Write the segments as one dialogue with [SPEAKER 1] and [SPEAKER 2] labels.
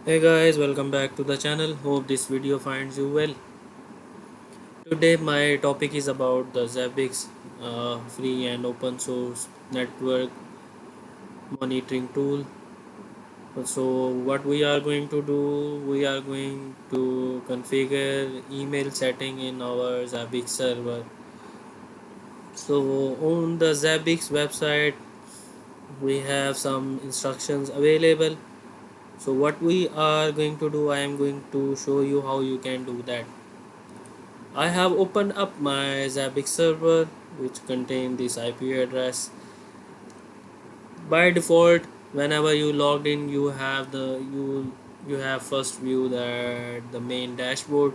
[SPEAKER 1] Hey guys, welcome back to the channel. Hope this video finds you well. Today my topic is about the Zabbix free and open source network monitoring tool. So what we are going to do, we are going to configure email setting in our Zabbix server. So on the Zabbix website we have some instructions available. So what we are going to do, I am going to show you how you can do that. I have opened up my Zabbix server which contain this IP address. By default, whenever you logged in, you have first view that the main dashboard.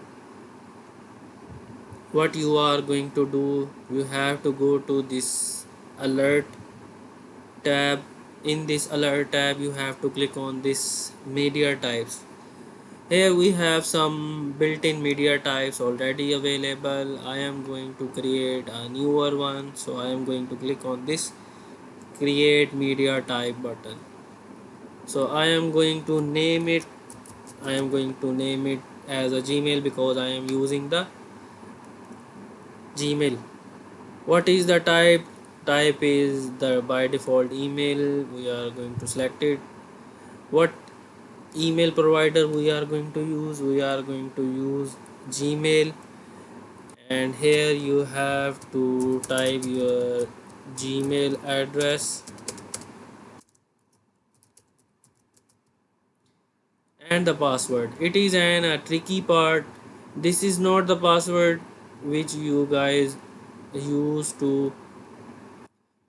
[SPEAKER 1] What you are going to do, you have to go to this alert tab. In this alert tab, you have to click on this media types. Here we have some built-in media types already available. I am going to create a newer one, so I am going to click on this create media type button. So I am going to name it as a Gmail because I am using the Gmail. What is the type is the by default email. We are going to select it. What email provider we are going to use, we are going to use Gmail. And here you have to type your Gmail address and the password. It is a tricky part. This is not the password which you guys use to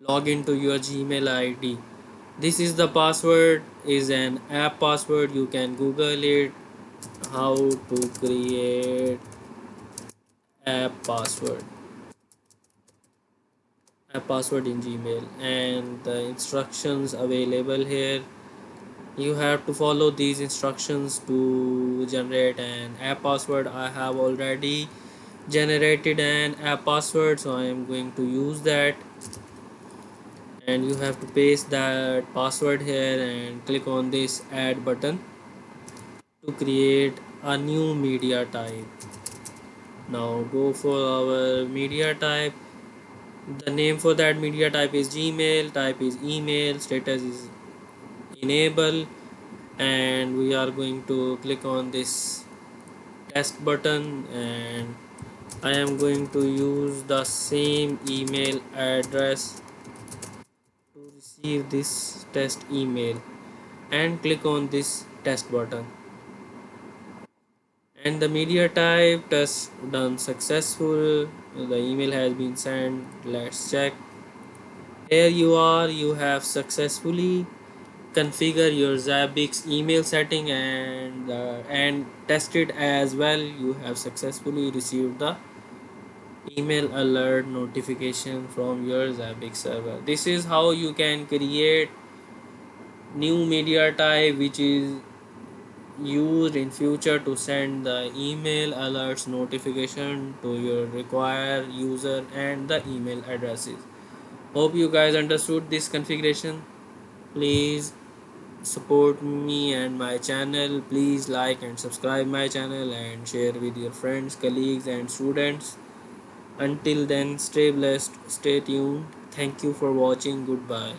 [SPEAKER 1] log into your Gmail ID. This is the password, is an app password. You can Google it, how to create app password in Gmail, and the instructions available here. You have to follow these instructions to generate an app password. I have already generated an app password, so I am going to use that. And you have to paste that password here and click on this add button to create a new media type. Now go for our media type. The name for that media type is Gmail, type is email, status is enable, and we are going to click on this test button, and I am going to use the same email address to receive this test email and click on this test button. And the media type test done successful. The email has been sent. Let's check. Here you are. You have successfully configure your Zabbix email setting and tested as well. You have successfully received the email alert notification from your Zabbix server. This is how you can create new media type which is used in future to send the email alerts notification to your required user and the email addresses. Hope you guys understood this configuration. Please support me and my channel. Please like and subscribe my channel and share with your friends, colleagues and students. Until then, stay blessed, stay tuned. Thank you for watching. Goodbye.